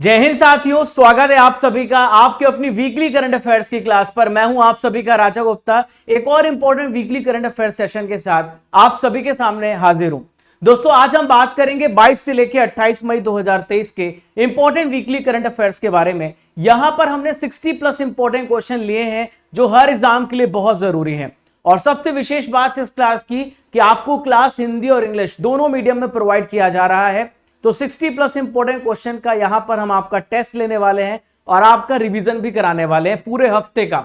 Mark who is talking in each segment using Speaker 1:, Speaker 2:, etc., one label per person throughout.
Speaker 1: जय हिंद साथियों, स्वागत है आप सभी का आपके अपनी वीकली करंट अफेयर्स की क्लास पर। मैं हूं आप सभी का राजा गुप्ता, एक और important weekly current affairs session के साथ आप सभी के सामने हाजिर हूं। दोस्तों, आज हम बात करेंगे 22 से लेकर 28 मई 2023 के इंपॉर्टेंट वीकली करंट अफेयर्स के बारे में। यहां पर हमने 60 प्लस इंपॉर्टेंट क्वेश्चन लिए हैं जो हर एग्जाम के लिए बहुत जरूरी है। और सबसे विशेष बात इस क्लास की कि आपको क्लास हिंदी और इंग्लिश दोनों मीडियम में प्रोवाइड किया जा रहा है। तो 60 प्लस इंपॉर्टेंट क्वेश्चन का यहां पर हम आपका टेस्ट लेने वाले हैं और आपका रिवीजन भी कराने वाले हैं पूरे हफ्ते का।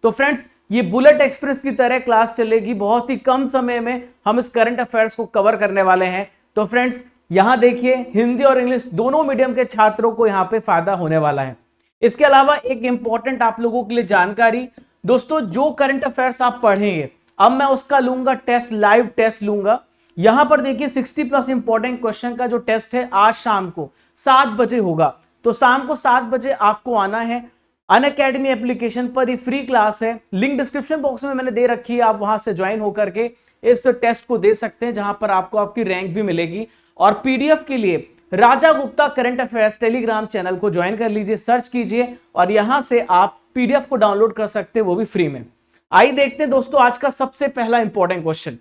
Speaker 1: तो फ्रेंड्स, ये बुलेट एक्सप्रेस की तरह क्लास चलेगी, बहुत ही कम समय में हम इस करंट अफेयर्स को कवर करने वाले हैं। तो फ्रेंड्स, यहां देखिए, हिंदी और इंग्लिश दोनों मीडियम के छात्रों को यहां पे फायदा होने वाला है। इसके अलावा एक इंपॉर्टेंट आप लोगों के लिए जानकारी, दोस्तों, जो करंट अफेयर्स आप पढ़ेंगे अब मैं उसका लूंगा टेस्ट, लाइव टेस्ट लूंगा। यहां पर देखिए 60 प्लस इंपॉर्टेंट क्वेश्चन का जो टेस्ट है आज शाम को 7 बजे होगा। तो शाम को 7 बजे आपको आना है। अनअकैडमी एप्लीकेशन पर ये फ्री क्लास है, लिंक डिस्क्रिप्शन बॉक्स में मैंने दे रखी है, आप वहां से ज्वाइन होकर के इस टेस्ट को दे सकते हैं, जहां पर आपको आपकी रैंक भी मिलेगी। और पीडीएफ के लिए Raja Gupta current affairs Telegram channel को ज्वाइन कर लीजिए, सर्च कीजिए और यहां से आप पीडीएफ को डाउनलोड कर सकते हैं, वो भी फ्री में। आइए देखते हैं दोस्तों आज का सबसे पहला इंपॉर्टेंट क्वेश्चन।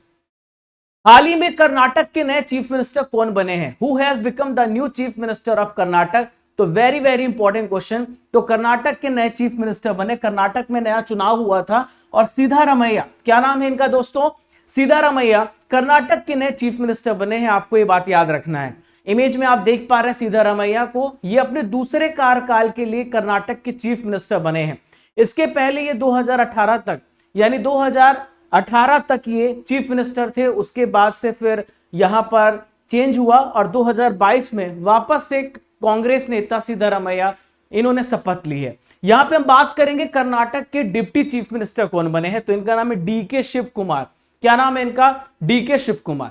Speaker 1: हाल ही में कर्नाटक के नए चीफ मिनिस्टर कौन बने हैं? Who has become the new chief minister of Karnataka? तो वेरी वेरी इंपॉर्टेंट क्वेश्चन। तो कर्नाटक के नए चीफ मिनिस्टर बने, कर्नाटक में नया चुनाव हुआ था और सिद्धारमैया, क्या नाम है इनका दोस्तों? सिद्धारमैया कर्नाटक के नए चीफ मिनिस्टर बने हैं। आपको ये बात याद रखना है। इमेज में आप देख पा रहे हैं सिद्धारमैया को, ये अपने दूसरे कार्यकाल के लिए कर्नाटक के चीफ मिनिस्टर बने हैं। इसके पहले ये 2018 तक, यानी 2018 तक ये चीफ मिनिस्टर थे। उसके बाद से फिर यहां पर चेंज हुआ और 2022 में वापस से कांग्रेस नेता सिद्धारमैया इन्होंने शपथ ली है। यहां पे हम बात करेंगे कर्नाटक के डिप्टी चीफ मिनिस्टर कौन बने हैं। तो इनका नाम है डीके शिव कुमार। क्या नाम है इनका? डीके शिव कुमार।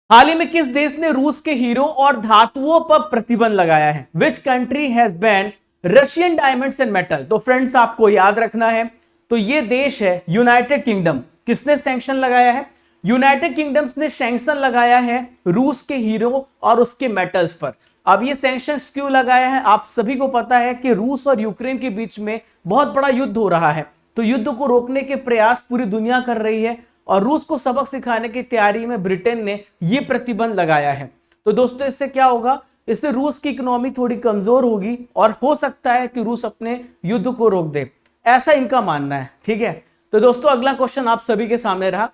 Speaker 1: हाल ही में किस देश ने रूस के हीरो और धातुओं पर प्रतिबंध लगाया है? Which country has banned Russian diamonds and metal? तो फ्रेंड्स, आपको याद रखना है, तो ये देश है यूनाइटेड किंगडम। किसने सैंक्शन लगाया है? यूनाइटेड किंगडम्स ने सैंक्शन लगाया है रूस के हीरो और उसके मेटल्स पर। अब ये सैंक्शन क्यों लगाया है? आप सभी को पता है कि रूस और यूक्रेन के बीच में बहुत बड़ा युद्ध हो रहा है। तो युद्ध को रोकने के प्रयास पूरी दुनिया कर रही है और रूस को सबक सिखाने की तैयारी में ब्रिटेन ने यह प्रतिबंध लगाया है। तो दोस्तों, इससे क्या होगा? इससे रूस की इकोनॉमी थोड़ी कमजोर होगी और हो सकता है कि रूस अपने युद्ध को रोक दे, ऐसा इनका मानना है। ठीक है, तो दोस्तों अगला क्वेश्चन आप सभी के सामने रहा।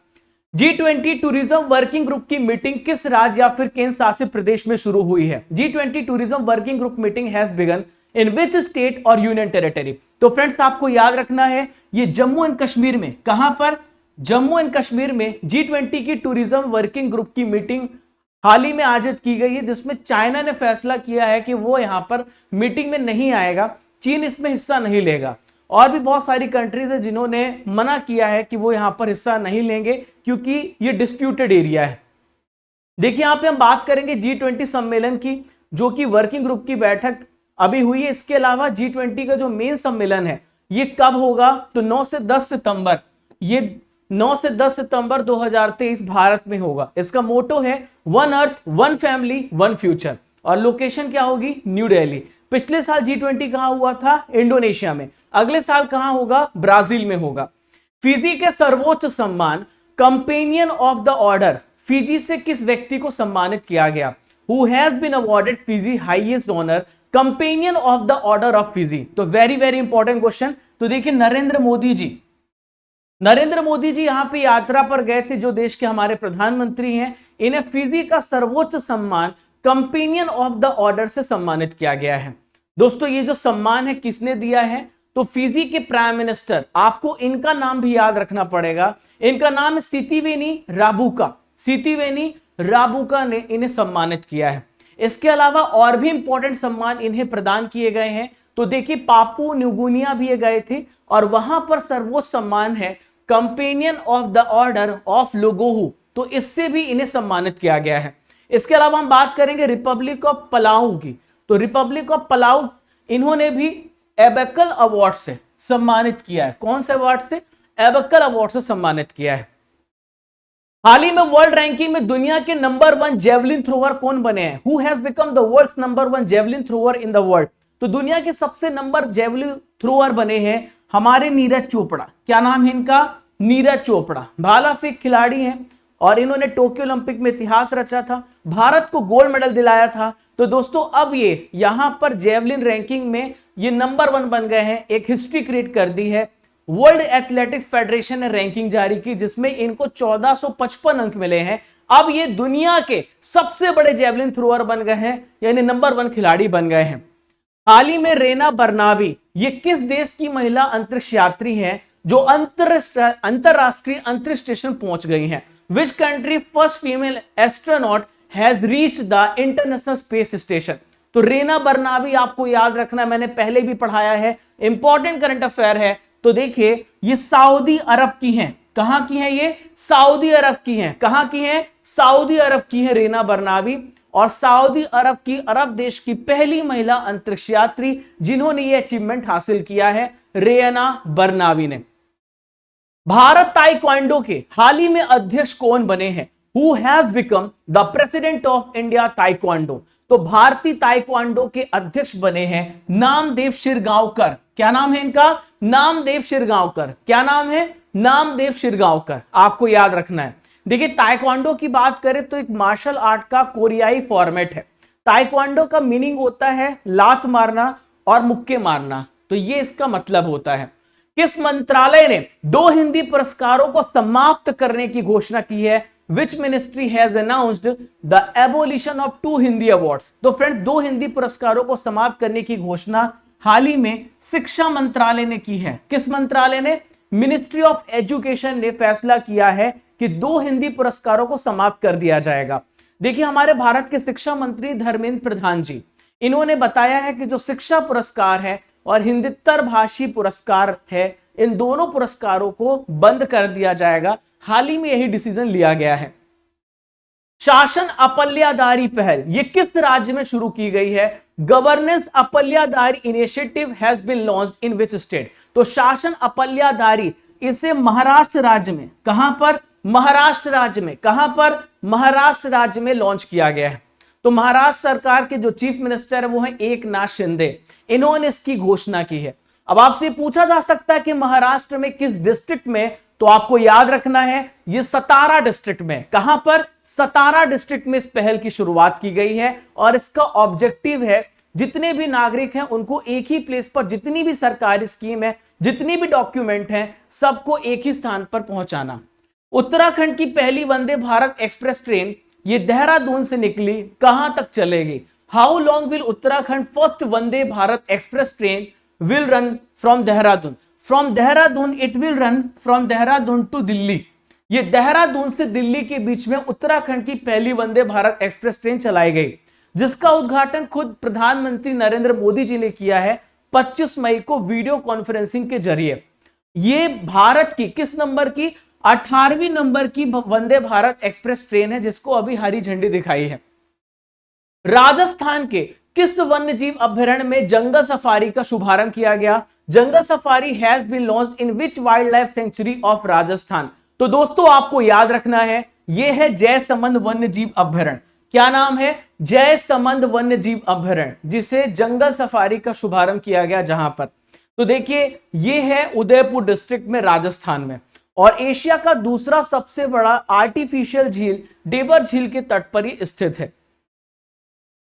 Speaker 1: G20 टूरिज्म वर्किंग ग्रुप की मीटिंग किस राज्य या फिर केंद्र शासित प्रदेश में शुरू हुई है? G20 tourism working group meeting has begin in which state और यूनियन टेरिटरी? तो फ्रेंड्स, आपको याद रखना है, ये जम्मू एंड कश्मीर में, कहां पर? जम्मू एंड कश्मीर में G20 की टूरिज्म वर्किंग ग्रुप की मीटिंग हाल ही में आयोजित की गई है, जिसमें चाइना ने फैसला किया है कि वो यहां पर मीटिंग में नहीं आएगा, चीन इसमें हिस्सा नहीं लेगा। और भी बहुत सारी कंट्रीज है जिन्होंने मना किया है कि वो यहां पर हिस्सा नहीं लेंगे क्योंकि ये डिस्प्यूटेड एरिया है। देखिए, यहां पे हम बात करेंगे G20 सम्मेलन की, जो कि वर्किंग ग्रुप की बैठक अभी हुई है। इसके अलावा G20 का जो मेन सम्मेलन है ये कब होगा? तो 9 से 10 सितंबर, ये 9 से 10 सितंबर 2023 भारत में होगा। इसका मोटो है one earth one family one future और लोकेशन क्या होगी? न्यू दिल्ली। पिछले साल G20 कहां हुआ था? इंडोनेशिया में। अगले साल कहां होगा? ब्राजील में होगा। फिजी के सर्वोच्च सम्मान companion of the order, Fiji से किस व्यक्ति को सम्मानित किया गया? Who has been awarded Fiji highest honour companion of the order of Fiji? तो वेरी वेरी इंपॉर्टेंट क्वेश्चन। तो देखिए, नरेंद्र मोदी जी यहां पे यात्रा पर गए थे, जो देश के हमारे प्रधानमंत्री हैं। इन्हें फिजी का सर्वोच्च सम्मान कंपेनियन ऑफ द ऑर्डर से सम्मानित किया गया है। दोस्तों, ये जो सम्मान है किसने दिया है? तो फिजी के प्राइम मिनिस्टर, आपको इनका नाम भी याद रखना पड़ेगा। इनका नाम है सितिवेनी राबुका। सितिवेनी राबुका ने इन्हें सम्मानित किया है। इसके अलावा और भी इंपॉर्टेंट सम्मान इन्हें प्रदान किए गए हैं। तो देखिए, पापू न्यूगिनिया भी ये गए थे और वहां पर सर्वोच्च सम्मान है companion of the order of लोगोहू। तो इससे भी इन्हें सम्मानित किया गया है। इसके अलावा हम बात करेंगे रिपब्लिक ऑफ पलाऊ की। तो रिपब्लिक ऑफ पलाऊ इन्होंने भी एबेकल अवार्ड से सम्मानित किया है। कौन से अवार्ड से? एबेकल अवार्ड से सम्मानित किया है। हाल ही में वर्ल्ड रैंकिंग में दुनिया के नंबर 1 जेवलिन थ्रोअर कौन बने हैं? Who has become the world's number 1 javelin thrower in the world? तो दुनिया के सबसे नंबर जेवलिन थ्रोअर बने हैं हमारे नीरज चोपड़ा। क्या नाम है इनका? नीरज चोपड़ा। भाला फेंक खिलाड़ी हैं और इन्होंने टोक्यो ओलंपिक में इतिहास रचा था, भारत को गोल्ड मेडल दिलाया था। तो दोस्तों अब ये यहां पर जेवलिन रैंकिंग में ये नंबर 1 बन गए हैं। एक हिस्ट्री क्रिएट कर दी है। वर्ल्ड एथलेटिक्स फेडरेशन ने रैंकिंग जारी की जिसमें इनको 1455 अंक मिले हैं। अब ये दुनिया के सबसे बड़े जेवलिन थ्रोअर बन गए हैं, यानी नंबर 1 खिलाड़ी बन गए हैं। हाल ही में रेना बर्नाबी ये किस देश की महिला अंतरिक्ष यात्री हैं जो अंतरराष्ट्रीय अंतरिक्ष स्टेशन पहुंच गई हैं? Which country first female astronaut has reached the international space station? तो रेना बर्नाबी आपको याद रखना, मैंने पहले भी पढ़ाया है, इंपॉर्टेंट करंट अफेयर है। तो देखिए ये सऊदी अरब की हैं। कहां की हैं ये? सऊदी अरब की हैं। कहां की हैं? सऊदी अरब की हैं रेना बर्नाबी। और सऊदी अरब की, अरब देश की पहली महिला अंतरिक्ष यात्री जिन्होंने ये अचीवमेंट हासिल किया है, रेना बर्नाबी ने। भारत ताइक्वांडो के हाल ही में अध्यक्ष कौन बने हैं? Who has become the president of India taekwondo? तो भारतीय ताइक्वांडो के अध्यक्ष बने हैं नामदेव शिरगांवकर। क्या नाम है इनका? नामदेव शिरगांवकर। क्या नाम है? नामदेव शिरगांवकर। आपको याद रखना है। देखिए ताइक्वांडो की बात करें तो एक मार्शल आर्ट का कोरियाई फॉर्मेट है। ताइक्वांडो का मीनिंग होता है लात मारना और मुक्के मारना, तो ये इसका मतलब होता है। किस मंत्रालय ने 2 हिंदी पुरस्कारों को समाप्त करने की घोषणा की है? Which ministry has announced the abolition of 2 Hindi awards? तो फ्रेंड्स 2 हिंदी पुरस्कारों को समाप्त करने की घोषणा हाल ही में शिक्षा मंत्रालय ने की है। किस मंत्रालय ने? मिनिस्ट्री ऑफ एजुकेशन ने फैसला किया है कि 2 हिंदी पुरस्कारों को समाप्त कर दिया जाएगा। देखिए हमारे भारत के शिक्षा मंत्री धर्मेंद्र प्रधान जी, इन्होंने बताया है कि जो शिक्षा पुरस्कार है और हिंदीतर भाषी पुरस्कार है, इन दोनों पुरस्कारों को बंद कर दिया जाएगा। हाल ही में यही डिसीजन लिया गया है। शासन अपल्यादारी पहल ये किस राज्य में शुरू की गई है? गवर्नेंस अपल्यादारी initiative has been launched in which state? तो शासन अपल्यादारी इसे महाराष्ट्र राज्य में, कहां पर? महाराष्ट्र राज्य में। कहां पर? महाराष्ट्र राज्य में लॉन्च किया गया है। तो महाराष्ट्र सरकार के जो चीफ मिनिस्टर है वो है एकनाथ शिंदे, इन्होंने इसकी घोषणा की है। अब आपसे पूछा जा सकता है कि महाराष्ट्र में किस डिस्ट्रिक्ट में? तो आपको याद रखना है ये सतारा डिस्ट्रिक्ट में। कहां पर? सतारा डिस्ट्रिक्ट में इस पहल की शुरुआत की गई है और इसका ऑब्जेक्टिव है जितने भी नागरिक हैं उनको एक ही प्लेस पर, जितनी भी सरकारी स्कीम है, जितनी भी डॉक्यूमेंट हैं, सबको एक ही स्थान पर पहुंचाना। उत्तराखंड की पहली वंदे भारत एक्सप्रेस ट्रेन ये देहरादून से निकली, कहां तक चलेगी? How long will Uttarakhand first Vande Bharat express train will run from Dehradun? From Dehradun it will run from Dehradun to Delhi. ये देहरादून से दिल्ली के बीच में उत्तराखंड की पहली वंदे भारत एक्सप्रेस ट्रेन चलाई गई, जिसका उद्घाटन खुद प्रधानमंत्री नरेंद्र मोदी जी ने किया है 25 मई को वीडियो कॉन्फ्रेंसिंग के जरिए। ये भारत की किस नंबर की? 18वीं नंबर की वंदे भारत एक्सप्रेस ट्रेन है जिसको अभी हरी झंडी दिखाई है। राजस्थान के किस वन्य जीव अभ्यारण्य में जंगल सफारी का शुभारंभ किया गया? Jungle safari has been launched in which wild life sanctuary of Rajasthan? तो दोस्तों आपको याद रखना है यह है जयसमंद वन्य जीव अभ्यारण्य। क्या नाम है? जयसमंद वन्य जीव अभ्यारण्य, जिसे जंगल सफारी का शुभारंभ किया गया जहां पर। तो देखिए यह है उदयपुर डिस्ट्रिक्ट में राजस्थान में, और एशिया का दूसरा सबसे बड़ा आर्टिफिशियल झील डेबर झील के तट पर ही स्थित है।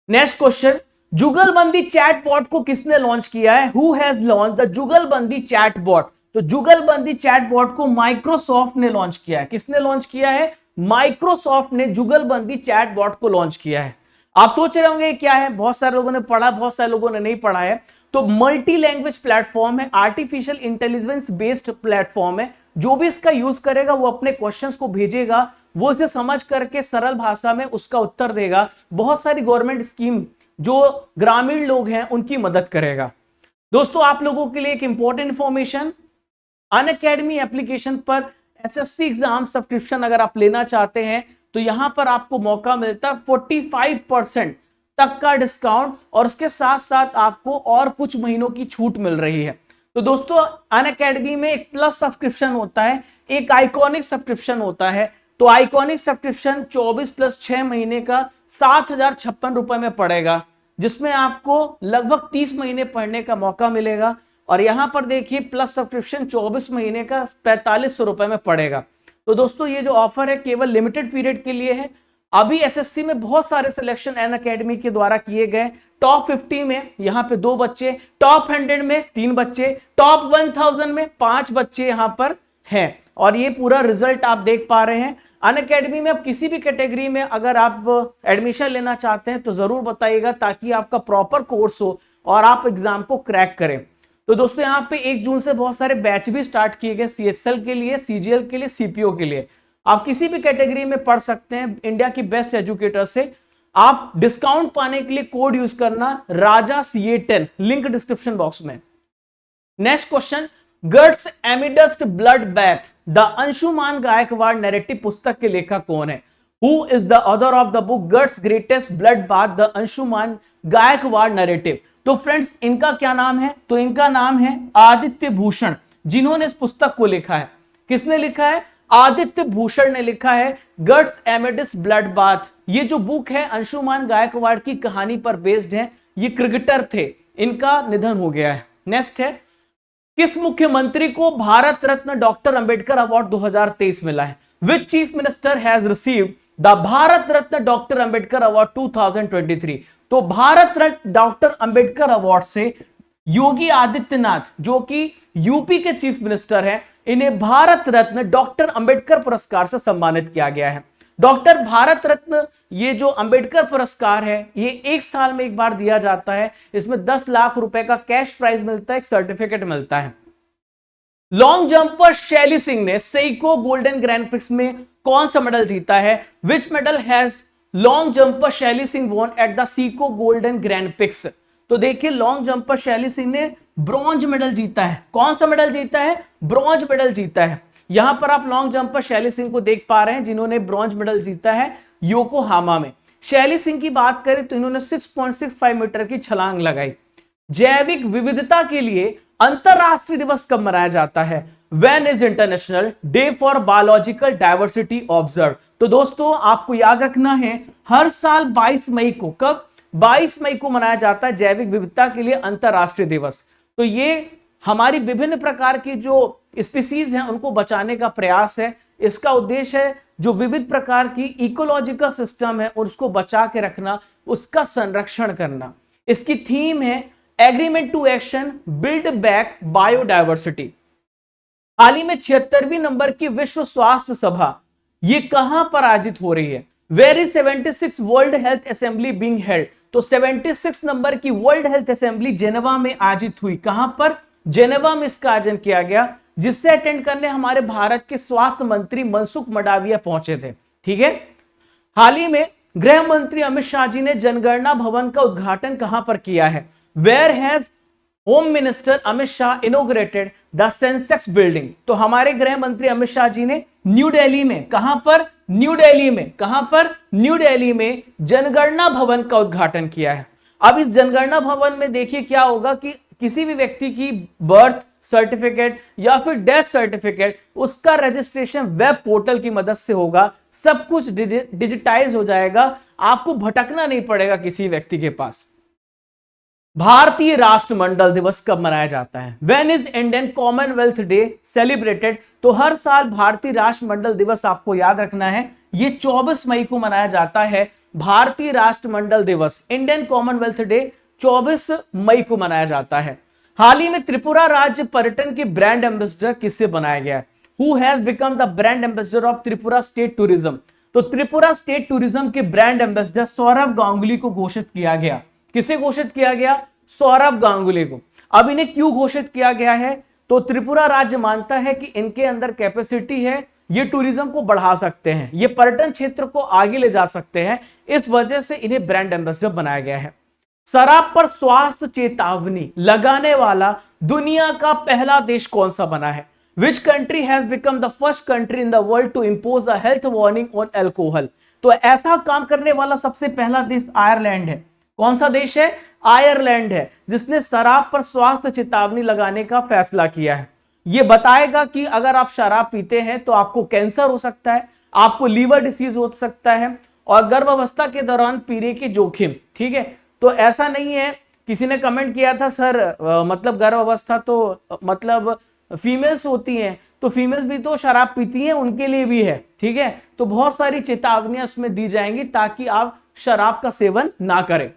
Speaker 1: नेक्स्ट क्वेश्चन, जुगलबंदी चैटबॉट को किसने लॉन्च किया है? हु हैज लॉन्च द जुगलबंदी चैटबॉट? तो जुगलबंदी चैटबॉट को माइक्रोसॉफ्ट ने लॉन्च किया है। किसने लॉन्च किया है? माइक्रोसॉफ्ट ने जुगलबंदी चैटबॉट को लॉन्च किया है। आप सोच रहे होंगे क्या है? बहुत सारे लोगों ने पढ़ा, बहुत सारे लोगों ने नहीं पढ़ा है। तो मल्टी लैंग्वेज प्लेटफॉर्म है, आर्टिफिशियल इंटेलिजेंस बेस्ड प्लेटफॉर्म है। जो भी इसका यूज करेगा वो अपने क्वेश्चंस को भेजेगा, वो इसे समझ करके सरल भाषा में उसका उत्तर देगा। बहुत सारी गवर्नमेंट स्कीम जो ग्रामीण लोग हैं उनकी मदद करेगा। दोस्तों आप लोगों के लिए एक इंपॉर्टेंट इंफॉर्मेशन, अनअकैडमी एप्लीकेशन पर एसएससी एग्जाम सब्सक्रिप्शन अगर आप लेना चाहते हैं तो यहां पर आपको मौका मिलता है 45% तक का डिस्काउंट, और उसके साथ साथ आपको और कुछ महीनों की छूट मिल रही है। तो दोस्तों अनअकैडमी में एक प्लस सब्सक्रिप्शन होता है, एक आइकॉनिक सब्सक्रिप्शन होता है। तो आइकॉनिक सब्सक्रिप्शन 24 प्लस 6 महीने का 7,056 रुपए में पड़ेगा, जिसमें आपको लगभग 30 महीने पढ़ने का मौका मिलेगा। और यहां पर देखिए प्लस सब्सक्रिप्शन 24 महीने का 4500 रुपए में पड़ेगा। तो दोस्तों ये जो ऑफर है केवल लिमिटेड पीरियड के लिए है। अभी एसएससी में बहुत सारे सिलेक्शन अनअकैडमी के द्वारा किए गए। टॉप 50 में यहाँ पे 2 बच्चे, टॉप 100 में 3 बच्चे, टॉप 1000 में 5 बच्चे यहाँ पर हैं। और ये पूरा रिजल्ट आप देख पा रहे हैं। अनअकैडमी में अब किसी भी कैटेगरी में अगर आप एडमिशन लेना चाहते हैं तो जरूर बताइएगा, ताकि आपका प्रॉपर कोर्स हो और आप एग्जाम को क्रैक करें। तो दोस्तों यहाँ पे 1 जून से बहुत सारे बैच भी स्टार्ट किए गए, सीएचएल के लिए, सीजीएल के लिए, सीपीओ के लिए। आप किसी भी कैटेगरी में पढ़ सकते हैं इंडिया की बेस्ट एजुकेटर से। आप डिस्काउंट पाने के लिए कोड यूज करना Raja CA10, link description box में। Next question, guts amidst blood bath the Anshuman Gaekwad narrative पुस्तक के लेखक कौन है? Who is the author of the book guts greatest blood bath the Anshuman Gaekwad narrative? तो फ्रेंड्स इनका क्या नाम है? तो इनका नाम है आदित्य भूषण, जिन्होंने इस पुस्तक को लिखा है। किसने लिखा है? आदित्य भूषण ने लिखा है गर्ट्स एमिडस्ट ब्लड बाथ। ये जो बुक है अंशुमान गायकवाड़ की कहानी पर बेस्ड है। ये क्रिकेटर थे, इनका निधन हो गया है। नेक्स्ट है, किस मुख्यमंत्री को भारत रत्न डॉक्टर अंबेडकर अवार्ड 2023 मिला है? Which chief minister has received the Bharat Ratna doctor Ambedkar award 2023? तो भारत रत्न डॉक्टर अंबेडकर अवार्ड से योगी आदित्यनाथ, जो कि यूपी के चीफ मिनिस्टर हैं, इन्हें भारत रत्न डॉक्टर अंबेडकर पुरस्कार से सम्मानित किया गया है। डॉक्टर भारत रत्न ये जो अंबेडकर पुरस्कार है, ये 1 साल में एक बार दिया जाता है। इसमें 10 लाख रुपए का कैश प्राइज मिलता है, एक सर्टिफिकेट मिलता है। लॉन्ग जंपर शैली सिंह ने सेइको गोल्डन ग्रैंड प्रिक्स में कौन सा मेडल जीता है? Which medal has long jumper Shaili Singh won at the Seiko golden grand prix? तो देखिए लॉन्ग जंपर शैली सिंह ने ब्रॉन्ज मेडल जीता है। कौन सा मेडल जीता है? ब्रॉन्ज मेडल जीता है। यहां पर आप लॉन्ग जंपर शैली सिंह को देख पा रहे हैं, जिन्होंने ब्रॉन्ज मेडल जीता है योकोहामा में। शैली सिंह की बात करें तो इन्होंने 6.65 मीटर की छलांग लगाई। जैविक विविधता के लिए अंतरराष्ट्रीय दिवस कब मनाया जाता है? When is international day for biological diversity observe? तो दोस्तों आपको याद रखना है, हर साल 22 मई को, कब? 22 मई को मनाया जाता है जैविक विविधता के लिए अंतरराष्ट्रीय दिवस। तो ये हमारी विभिन्न प्रकार की जो स्पीसीज हैं उनको बचाने का प्रयास है। इसका उद्देश्य है जो विविध प्रकार की इकोलॉजिकल सिस्टम है उसको बचा के रखना, उसका संरक्षण करना। इसकी थीम है agreement to action build back biodiversity. हाल ही में 76वीं नंबर की विश्व स्वास्थ्य सभा ये कहां पर आयोजित हो रही है? Where is 76 world health assembly being held? तो 76 नंबर की वर्ल्ड हेल्थ असेंबली जेनेवा में आयोजित हुई। कहां पर? जेनेवा में इसका आयोजन किया गया, जिससे अटेंड करने हमारे भारत के स्वास्थ्य मंत्री मनसुख मंडाविया पहुंचे थे। ठीक है। हाल ही में गृह मंत्री अमित शाह जी ने जनगणना भवन का उद्घाटन कहां पर किया है? Where has home minister Amit Shah inaugurated the Sensex building? तो हमारे गृह मंत्री अमित शाह जी ने न्यू दिल्ली में, कहां पर? न्यू दिल्ली में। कहां पर? न्यू दिल्ली में जनगणना भवन का उद्घाटन किया है। अब इस जनगणना भवन में देखिए क्या होगा कि किसी भी व्यक्ति की बर्थ सर्टिफिकेट या फिर डेथ सर्टिफिकेट, उसका रजिस्ट्रेशन वेब पोर्टल की मदद से होगा। सब कुछ डिजिटाइज हो जाएगा, आपको भटकना नहीं पड़ेगा किसी व्यक्ति के पास। भारतीय राष्ट्रमंडल दिवस कब मनाया जाता है? When is Indian Commonwealth day celebrated? तो हर साल भारतीय राष्ट्रमंडल दिवस आपको याद रखना है, ये 24 मई को मनाया जाता है। भारतीय राष्ट्रमंडल दिवस, इंडियन कॉमनवेल्थ डे 24 मई को मनाया जाता है। हाल ही में त्रिपुरा राज्य पर्यटन के ब्रांड एम्बेसडर किससे बनाया गया? Who has become the brand ambassador of Tripura state tourism? तो त्रिपुरा स्टेट टूरिज्म के ब्रांड एम्बेसडर सौरभ गांगुली को घोषित किया गया। किसे घोषित किया गया? सौरभ गांगुली को। अब इन्हें क्यों घोषित किया गया है? तो त्रिपुरा राज्य मानता है कि इनके अंदर कैपेसिटी है, ये टूरिज्म को बढ़ा सकते हैं, ये पर्यटन क्षेत्र को आगे ले जा सकते हैं, इस वजह से इन्हें ब्रांड एम्बेसडर बनाया गया है। शराब पर स्वास्थ्य चेतावनी लगाने वाला दुनिया का पहला देश कौन सा बना है? Which country has become the first country in the world to impose a health warning on alcohol? तो ऐसा काम करने वाला सबसे पहला देश आयरलैंड है। कौन सा देश है? आयरलैंड है, जिसने शराब पर स्वास्थ्य चेतावनी लगाने का फैसला किया है। यह बताएगा कि अगर आप शराब पीते हैं तो आपको कैंसर हो सकता है, आपको लीवर डिसीज हो सकता है, और गर्भावस्था के दौरान पीने के जोखिम। ठीक है, तो ऐसा नहीं है, किसी ने कमेंट किया था सर मतलब गर्भावस्था तो मतलब फीमेल्स होती हैं, तो फीमेल्स भी तो शराब पीती हैं, उनके लिए भी है। ठीक है, तो बहुत सारी चेतावनियां उसमें दी जाएंगी ताकि आप शराब का सेवन ना करें।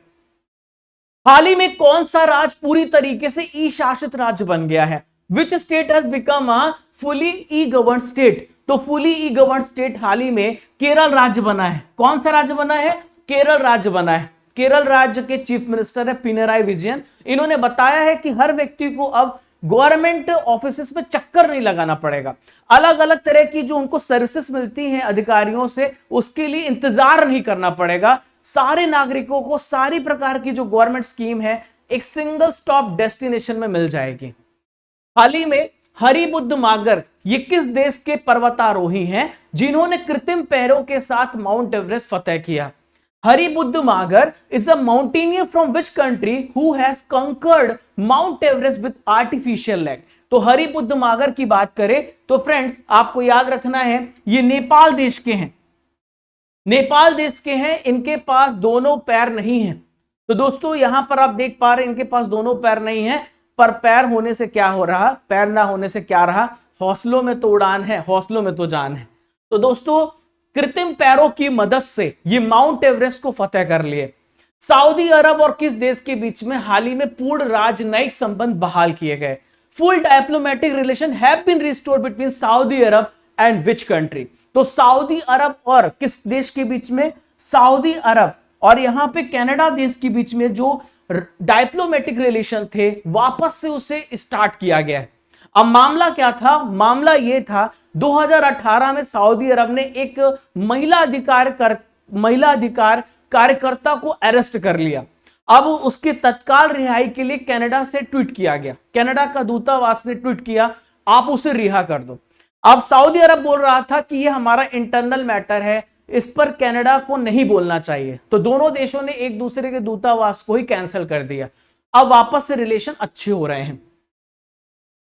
Speaker 1: हाल ही में कौन सा राज्य पूरी तरीके से ई शासित राज्य बन गया है? Which state has become a fully E govern state? तो फुली ई गवर्न स्टेट हाल ही में केरल राज्य बना है। कौन सा राज्य बना है? केरल राज्य बना है। केरल राज्य के चीफ मिनिस्टर है पिनराई विजयन। इन्होंने बताया है कि हर व्यक्ति को अब गवर्नमेंट ऑफिसेस में चक्कर नहीं लगाना पड़ेगा, अलग अलग तरह की जो उनको सर्विसेज मिलती हैं अधिकारियों से, उसके लिए इंतजार नहीं करना पड़ेगा। सारे नागरिकों को सारी प्रकार की जो गवर्नमेंट स्कीम है एक सिंगल स्टॉप डेस्टिनेशन में मिल जाएगी। हाल ही में हरिबुद्ध मागर ये किस देश के पर्वतारोही हैं जिन्होंने कृत्रिम पैरों के साथ माउंट एवरेस्ट फतेह किया? हरिबुद्ध मागर is a mountaineer from which country who has conquered Mount Everest with artificial leg? तो हरिबुद्ध मागर की बात करें तो फ्रेंड्स आपको याद रखना है ये नेपाल देश के हैं। नेपाल देश के हैं, इनके पास दोनों पैर नहीं हैं। तो दोस्तों यहां पर आप देख पा रहे हैं इनके पास दोनों पैर नहीं है, पर पैर होने से क्या हो रहा, पैर ना होने से क्या रहा, हौसलों में तो उड़ान है, हौसलों में तो जान है। तो दोस्तों कृत्रिम पैरों की मदद से ये माउंट एवरेस्ट को फतेह कर लिए। सऊदी अरब और किस देश के बीच में हाल ही में पूर्ण राजनयिक संबंध बहाल किए गए? Full diplomatic relation have been restored between Saudi Arab and which country? तो सऊदी अरब और किस देश के बीच में? सऊदी अरब और यहां पे कनाडा देश के बीच में जो डिप्लोमेटिक रिलेशन थे वापस से उसे स्टार्ट किया गया है। अब मामला क्या था? मामला यह था 2018 में सऊदी अरब ने एक महिला अधिकार कार्यकर्ता को अरेस्ट कर लिया। अब उसके तत्काल रिहाई के लिए कनाडा से ट्वीट किया गया, कनाडा का दूतावास ने ट्वीट किया आप उसे रिहा कर दो। अब सऊदी अरब बोल रहा था कि यह हमारा इंटरनल मैटर है, इस पर कनाडा को नहीं बोलना चाहिए। तो दोनों देशों ने एक दूसरे के दूतावास को ही कैंसिल कर दिया। अब वापस से रिलेशन अच्छे हो रहे हैं।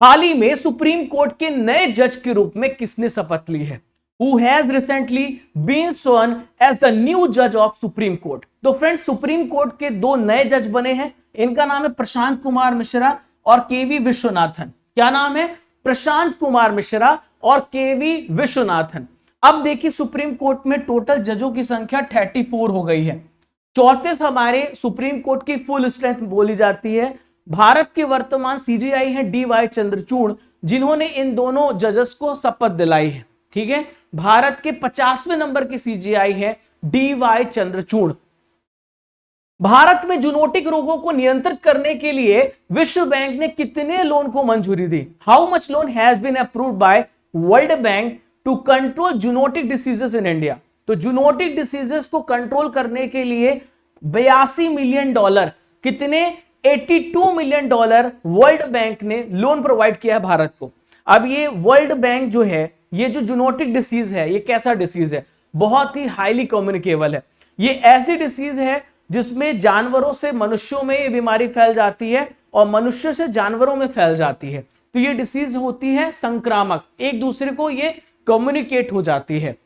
Speaker 1: हाल ही में सुप्रीम कोर्ट के नए जज के रूप में किसने शपथ ली है? Who has recently been sworn as the new judge of Supreme Court? तो फ्रेंड्स सुप्रीम कोर्ट के दो नए जज बने हैं, इनका नाम है प्रशांत कुमार मिश्रा और केवी विश्वनाथन। क्या नाम है? प्रशांत कुमार मिश्रा और केवी विश्वनाथन। अब देखिए सुप्रीम कोर्ट में टोटल जजों की संख्या 34 हो गई है। 34 हमारे सुप्रीम कोर्ट की फुल स्ट्रेंथ बोली जाती है। भारत के वर्तमान सीजीआई हैं डी.वाई. चंद्रचूड़, जिन्होंने इन दोनों जजेस को शपथ दिलाई है। ठीक है, भारत के 50वें नंबर की सीजीआई है डी.वाई. चंद्रचूड़। भारत में जूनोटिक रोगों को नियंत्रित करने के लिए विश्व बैंक ने कितने लोन को मंजूरी दी? How much loan has been approved by world bank to control zoonotic diseases in India? तो जूनोटिक डिसीजेस को कंट्रोल करने के लिए 82 मिलियन डॉलर, कितने? 82 मिलियन डॉलर वर्ल्ड बैंक ने लोन प्रोवाइड किया है भारत को। अब ये वर्ल्ड बैंक जो है, ये जो जूनोटिक डिसीज है, ये कैसा डिसीज है? बहुत ही हाईली कम्युनिकेबल है। ये ऐसी डिसीज है जिसमें जानवरों से मनुष्यों में ये बीमारी फैल जाती है और मनुष्य से जानवरों में फैल जाती है। तो ये डिसीज होती है संक्रामक, एक दूसरे को ये कम्युनिकेट हो जाती है।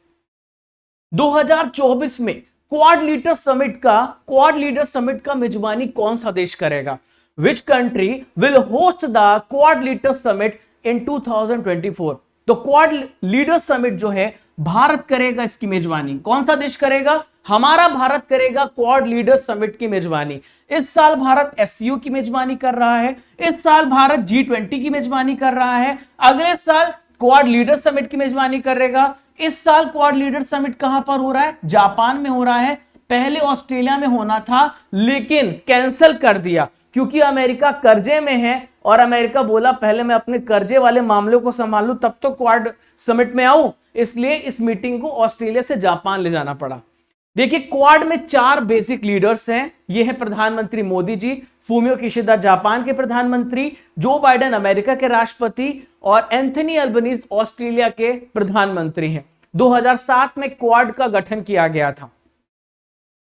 Speaker 1: 2024 में क्वाड लीडर समिट का मेजबानी कौन सा देश करेगा? Which country will host the quad leader summit in 2024? तो क्वाड लीडर समिट जो है भारत करेगा इसकी मेजबानी। कौन सा देश करेगा? हमारा भारत करेगा क्वाड लीडर समिट की मेजबानी। इस साल भारत एससीओ की मेजबानी कर रहा है, इस साल भारत G20 की मेजबानी कर रहा है, अगले साल क्वाड लीडर समिट की मेजबानी करेगा। इस साल क्वाड लीडर समिट कहां पर हो रहा है? जापान में हो रहा है। पहले ऑस्ट्रेलिया में होना था लेकिन कैंसिल कर दिया क्योंकि अमेरिका कर्जे में है और अमेरिका बोला पहले मैं अपने कर्जे वाले मामलों को संभाल लूं तब तो क्वाड समिट में आऊं, इसलिए इस मीटिंग को ऑस्ट्रेलिया से जापान ले जाना पड़ा। देखिए क्वाड में 4 बेसिक लीडर्स हैं। ये है प्रधानमंत्री Modi ji, Fumio Kishida Japan के प्रधानमंत्री, जो बाइडेन अमेरिका के राष्ट्रपति और एंथनी अल्बनीज ऑस्ट्रेलिया के प्रधानमंत्री हैं। 2007 में क्वाड का गठन किया गया था।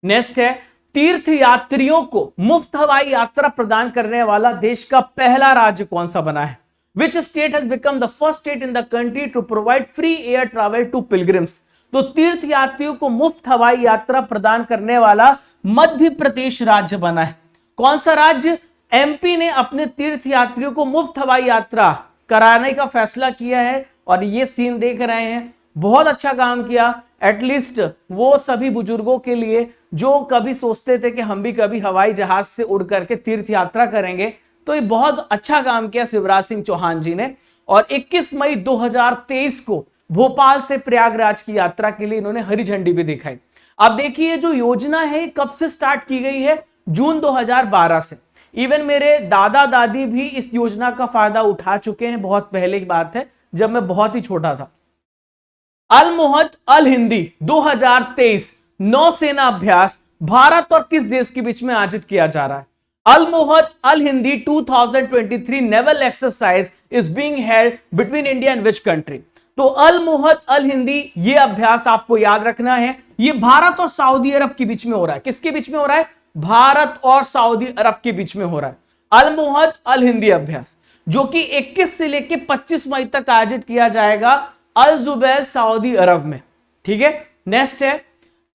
Speaker 1: नेक्स्ट है तीर्थ यात्रियों को मुफ्त हवाई यात्रा प्रदान करने वाला देश का पहला राज्य कौन सा बना है? Which state has become the first state in the country to provide free air travel to pilgrims? तो तीर्थ यात्रियों को मुफ्त हवाई यात्रा प्रदान करने वाला मध्य प्रदेश राज्य बना है। कौन सा राज्य? एमपी ने अपने तीर्थ यात्रियों को मुफ्त हवाई यात्रा कराने का फैसला किया है। और ये सीन देख रहे हैं, बहुत अच्छा काम किया। एटलीस्ट वो सभी बुजुर्गों के लिए जो कभी सोचते थे कि हम भी कभी हवाई जहाज से उड़ करके तीर्थ यात्रा करेंगे, तो ये बहुत अच्छा काम किया शिवराज सिंह चौहान जी ने। और 21 मई 2023 को भोपाल से प्रयागराज की यात्रा के लिए इन्होंने हरी झंडी भी दिखाई। अब देखिए जो योजना है कब से स्टार्ट की गई है? जून 2012 से। इवन मेरे दादा दादी भी इस योजना का फायदा उठा चुके हैं। बहुत पहले की बात है, जब मैं बहुत ही छोटा था। अल मोहद अल हिंदी 2023 नौसेना अभ्यास भारत और किस देश के बीच में आयोजित किया जा रहा है? Al Mohed Al Hindi 2023 naval exercise is being held between India and which country? तो अल मोहद अल हिंदी ये अभ्यास आपको याद रखना है, ये भारत और सऊदी अरब के बीच में हो रहा है। किसके बीच में हो रहा है? भारत और सऊदी अरब के बीच में हो रहा है अल मोहद अल हिंदी अभ्यास, जो कि 21 से लेकर 25 मई तक आयोजित किया जाएगा अल जुबैल सऊदी अरब में। ठीक है, नेक्स्ट है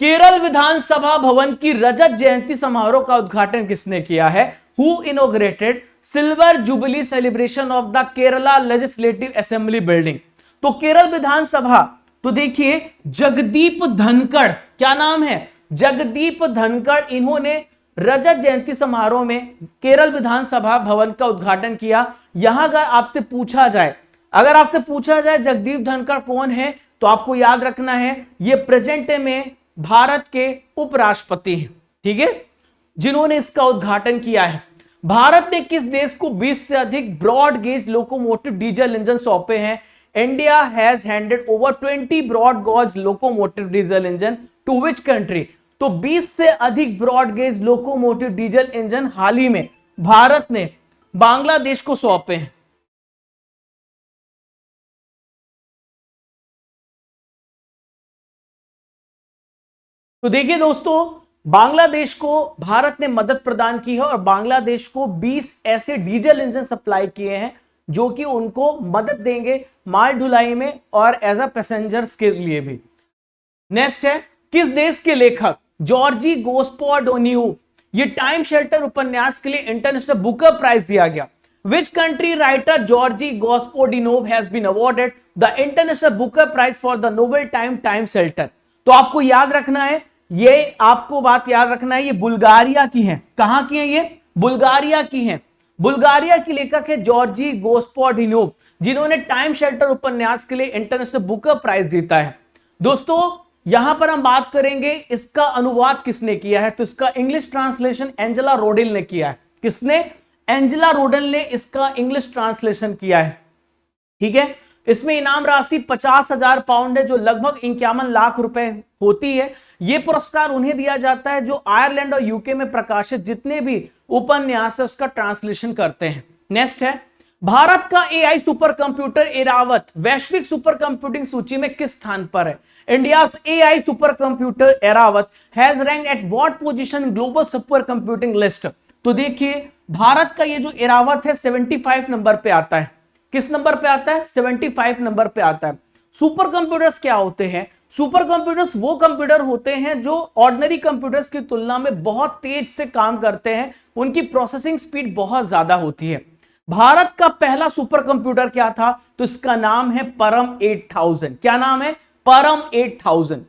Speaker 1: केरल विधानसभा भवन की रजत जयंती समारोह का उद्घाटन किसने किया है? Who inaugurated silver jubilee celebration of the Kerala legislative assembly building? तो केरल विधानसभा, तो देखिए जगदीप धनखड़, क्या नाम है? जगदीप धनखड़, इन्होंने रजत जयंती समारोह में केरल विधानसभा भवन का उद्घाटन किया। यहां अगर आपसे पूछा जाए जगदीप धनखड़ कौन है, तो आपको याद रखना है ये प्रेजेंट में भारत के उपराष्ट्रपति हैं। ठीक है, जिन्होंने इसका उद्घाटन किया है। भारत ने किस देश को 20 से अधिक broad gauge locomotive diesel engine सौंपे हैं? India has handed over 20 broad gauge locomotive diesel engine to which country? तो 20 से अधिक broad gauge locomotive diesel engine हाल ही में भारत ने बांग्लादेश को सौंपे हैं। तो देखिए दोस्तों, बांग्लादेश को भारत ने मदद प्रदान की है और बांग्लादेश को 20 ऐसे डीजल इंजन सप्लाई किए हैं जो कि उनको मदद देंगे माल ढुलाई में और एज अ पैसेंजर्स के लिए भी। नेक्स्ट है किस देश के लेखक जॉर्जी गोस्पोडिनोव ये टाइम शेल्टर उपन्यास के लिए इंटरनेशनल बुकर प्राइज दिया गया? Which country writer Georgi Gospodinov has been awarded the international Booker prize for the novel time shelter? तो आपको याद रखना है, ये आपको बात याद रखना है, ये बुल्गारिया की हैं। कहां की हैं ये? बुल्गारिया की हैं। बुल्गारिया की लेखक है जॉर्जी गोस्पोडिनोव, जिन्होंने टाइम शेल्टर उपन्यास के लिए इंटरनेशनल बुकर प्राइज जीता है। दोस्तों यहां पर हम बात करेंगे इसका अनुवाद किसने किया है, तो इसका इंग्लिश ट्रांसलेशन एंजेला रोडेल ने किया है। किसने? एंजेला रोडेल ने इसका इंग्लिश ट्रांसलेशन किया है। ठीक है, इसमें इनाम राशि 50,000 पाउंड है, जो लगभग 51 लाख रुपए होती है। यह पुरस्कार उन्हें दिया जाता है जो आयरलैंड और यूके में प्रकाशित जितने भी उपन्यास है उसका ट्रांसलेशन करते हैं। नेक्स्ट है भारत का एआई सुपर कंप्यूटर एरावत वैश्विक सुपर कंप्यूटिंग सूची में किस स्थान पर है? India's AI super computer Airavat has rank at what position global super computing list? तो देखिए भारत का ये जो एरावत है 75 नंबर पे आता है। किस नंबर पे आता है? 75 नंबर पे आता है। सुपर कंप्यूटर्स क्या होते हैं? सुपर कंप्यूटर्स वो कंप्यूटर होते हैं जो ऑर्डिनरी कंप्यूटर्स की तुलना में बहुत तेज से काम करते हैं, उनकी प्रोसेसिंग स्पीड बहुत ज्यादा होती है। भारत का पहला सुपर कंप्यूटर क्या था? तो इसका नाम है परम 8000। क्या नाम है? परम 8000।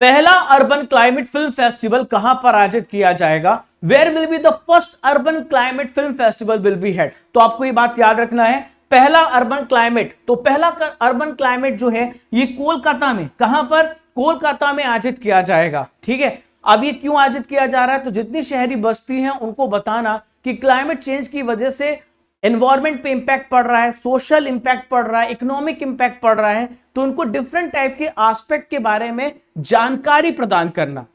Speaker 1: पहला अर्बन क्लाइमेट फिल्म फेस्टिवल कहां पर आयोजित किया जाएगा? Where will be the first urban climate film festival will be held? तो आपको ये बात याद रखना है, पहला अर्बन क्लाइमेट, तो पहला अर्बन क्लाइमेट जो है ये कोलकाता में, कहां पर? कोलकाता में आयोजित किया जाएगा। ठीक है, अब ये क्यों आयोजित किया जा रहा है? तो जितनी शहरी बस्ती हैं उनको बताना कि क्लाइमेट चेंज की वजह से एनवायरमेंट पे इंपैक्ट पड़ रहा है, सोशल इंपैक्ट पड़ रहा है, इकोनॉमिक इंपैक्ट पड़ रहा है, तो उनको डिफरेंट टाइप के एस्पेक्ट के बारे में जानकारी प्रदान करना।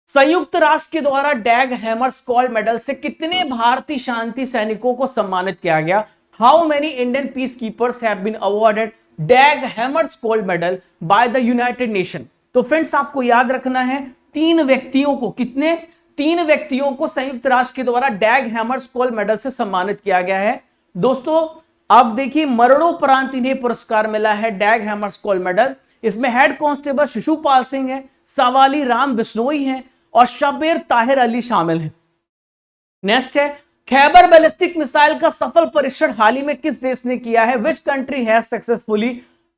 Speaker 1: संयुक्त राष्ट्र के द्वारा डैग हैमरस्कॉल्ड मेडल से कितने भारतीय शांति सैनिकों को सम्मानित किया गया? How many Indian peace keepers have been awarded Dag Hammarskjold medal by the united nation? तो फ्रेंड्स आपको याद रखना है 3 व्यक्तियों को, कितने? 3 व्यक्तियों को संयुक्त राष्ट्र के द्वारा डैग हैमरस्कॉल्ड मेडल से सम्मानित किया गया है। दोस्तों अब देखिए मरणोपरांत इन्हें पुरस्कार मिला है डैग हैमरस्कॉल्ड मेडल। इसमें हेड कांस्टेबल शिशुपाल सिंह है, सवाली राम बिश्नोई है और शब्बीर ताहिर अली शामिल हैं। नेक्स्ट है खैबर बैलिस्टिक मिसाइल का सफल परीक्षण हाल ही में किस देश ने किया है? Which country has successfully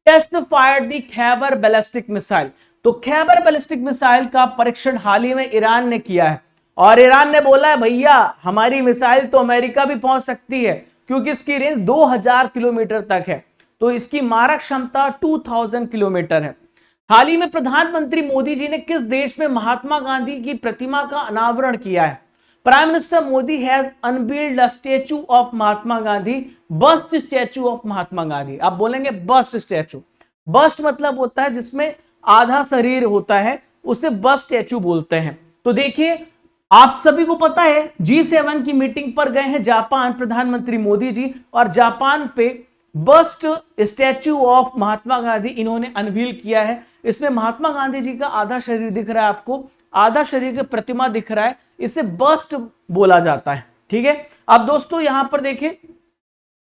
Speaker 1: test fired the Khyber ballistic missile? तो खैबर बैलिस्टिक मिसाइल का परीक्षण हाल ही में ईरान ने किया है और ईरान ने बोला है भैया हमारी मिसाइल तो अमेरिका भी पहुंच सकती है क्योंकि इसकी रेंज 2000 किलोमीटर तक है, तो इसकी मारक क्षमता 2000 किलोमीटर है। हाल ही में प्रधानमंत्री मोदी जी ने किस देश में महात्मा गांधी की प्रतिमा का अनावरण किया है? Prime minister Modi has unveiled a statue of Mahatma Gandhi, bust statue of Mahatma Gandhi. आप बोलेंगे बस्ट स्टैचू, बस्ट मतलब होता है जिसमें आधा शरीर होता है, उसे बस्ट स्टैचू बोलते हैं। तो देखिए आप सभी को पता है G7 की मीटिंग पर गए हैं जापान प्रधानमंत्री मोदी जी और जापान पे bast statue of Mahatma Gandhi इन्होंने अनवील किया है। इसमें महात्मा गांधी जी का आधा शरीर दिख रहा है, आपको आधा शरीर की प्रतिमा दिख रहा है, इसे बस्ट बोला जाता है। ठीक है, अब दोस्तों यहां पर देखिए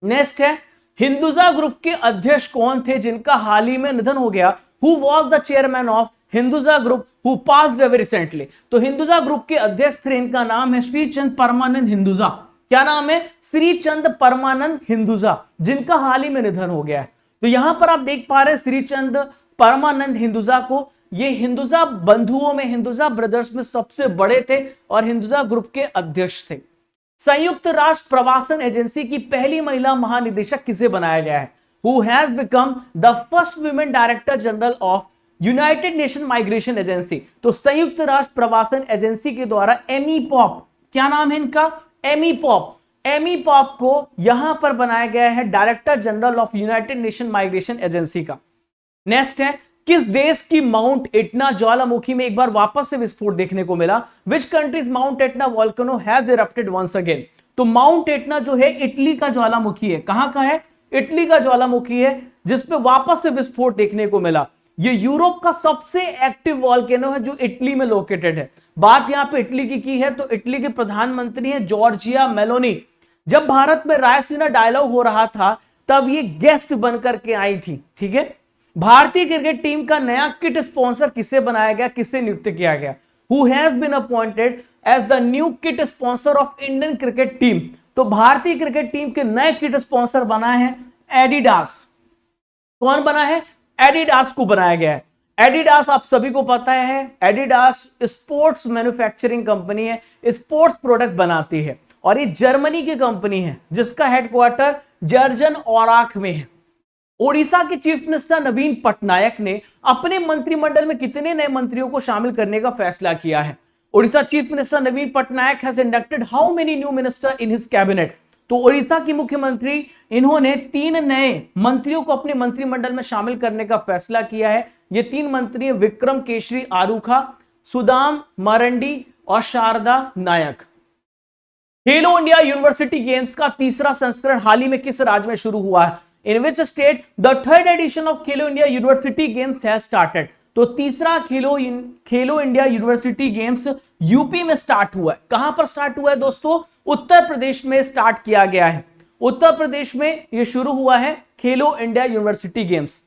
Speaker 1: नेक्स्ट है हिंदुजा ग्रुप के अध्यक्ष कौन थे जिनका हाल ही में निधन हो गया? Who was the chairman of Hinduja group who passed away recently? तो हिंदुजा ग्रुप के अध्यक्ष थे, इनका नाम है श्रीचंद परमानंद हिंदुजा। क्या नाम है? श्रीचंद परमानंद हिंदुजा, जिनका हाल ही में निधन हो गया है। तो यहां पर आप देख पा रहे हैं श्रीचंद परमानंद हिंदुजा को, ये हिंदुजा बंधुओं में, हिंदुजा ब्रदर्स में सबसे बड़े थे और हिंदुजा ग्रुप के अध्यक्ष थे। संयुक्त राष्ट्र प्रवासन एजेंसी की पहली महिला महानिदेशक किसे बनाया गया है? Who has become the first women director general of United nation migration agency? तो संयुक्त राष्ट्र प्रवासन एजेंसी के द्वारा एमी पॉप, क्या नाम है इनका? Amy pop. एमी पॉप को यहां पर बनाया गया है director general of United nation migration agency का। नेक्स्ट है किस देश की माउंट एटना ज्वालामुखी में एक बार वापस से विस्फोट देखने को मिला? Which countries Mount Etna volcano has erupted once again? तो माउंट एटना जो है इटली का ज्वालामुखी है। कहां का है? इटली का ज्वालामुखी है जिसपे वापस से विस्फोट देखने को मिला। ये यूरोप का सबसे एक्टिव वोल्केनो है जो इटली में लोकेटेड है। बात यहां पे इटली की है तो इटली के प्रधानमंत्री हैं जॉर्जिया मेलोनी। जब भारत में रायसीना डायलॉग हो रहा था तब ये गेस्ट बनकर के आई थी। ठीक है, भारतीय क्रिकेट टीम का नया किट स्पॉन्सर किसे बनाया गया, किसे नियुक्त किया गया? Who has been appointed as the new kit sponsor of Indian cricket team? तो भारतीय क्रिकेट टीम के नए किट स्पॉन्सर बना है एडिडास। कौन बना है? एडिडास को बनाया गया है। एडिडास आप सभी को पता है, एडिडास स्पोर्ट्स मैन्युफैक्चरिंग कंपनी है, स्पोर्ट्स प्रोडक्ट बनाती है और ये जर्मनी की कंपनी है जिसका हेडक्वार्टर जर्जन औराक में है। ओडिशा के चीफ मिनिस्टर नवीन पटनायक ने अपने मंत्रिमंडल में कितने नए मंत्रियों को शामिल करने का फैसला किया है? Odisha chief minister Naveen Patnaik has inducted how many new minister in his cabinet? तो ओडिशा की मुख्यमंत्री इन्होंने 3 नए मंत्रियों को अपने मंत्रिमंडल में शामिल करने का फैसला किया है। ये 3 मंत्री हैं विक्रम केशरी आरुखा, सुदाम मारंडी और शारदा नायक। खेलो इंडिया यूनिवर्सिटी गेम्स का तीसरा संस्करण हाल ही में किस राज्य में शुरू हुआ है? In which state the 3rd edition of Khelo India university games has started? तो तीसरा Khelo India university games UP में स्टार्ट हुआ है। कहां पर स्टार्ट हुआ है दोस्तों? उत्तर प्रदेश में स्टार्ट किया गया है। उत्तर प्रदेश में यह शुरू हुआ है खेलो इंडिया यूनिवर्सिटी गेम्स।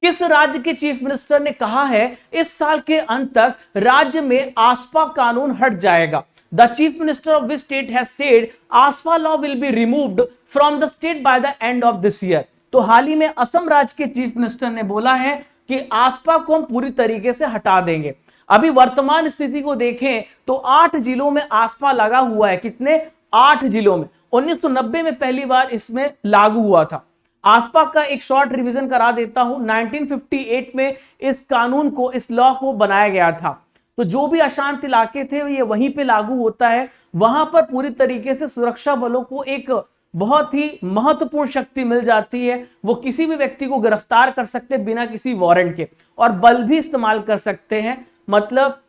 Speaker 1: किस राज्य के चीफ मिनिस्टर ने कहा है इस साल के अंत तक राज्य में आसपा कानून हट जाएगा? The chief minister of which state has said ASPA law will be removed from the state by the end of this year? तो हाल ही में असम राज्य के चीफ मिनिस्टर ने बोला है कि आसपा को हम पूरी तरीके से हटा देंगे। अभी वर्तमान स्थिति को देखें तो 8 जिलों में आसपा लगा हुआ है। कितने? 8 जिलों में। 1990 में पहली बार इसमें लागू हुआ था। आसपा का एक शॉर्ट रिवीजन करा देता हूं। 1958 में इस कानून को, इस लॉ को बनाया गया था। तो जो भी अशांत इलाके थे ये वहीं पे लागू होता है। वहां पर पूरी तरीके से सुरक्षा बलों को एक बहुत ही महत्वपूर्ण शक्ति मिल जाती है। वो किसी भी व्यक्ति को गिरफ्तार कर सकते हैं बिना किसी वारंट के, और बल भी इस्तेमाल कर सकते हैं, मतलब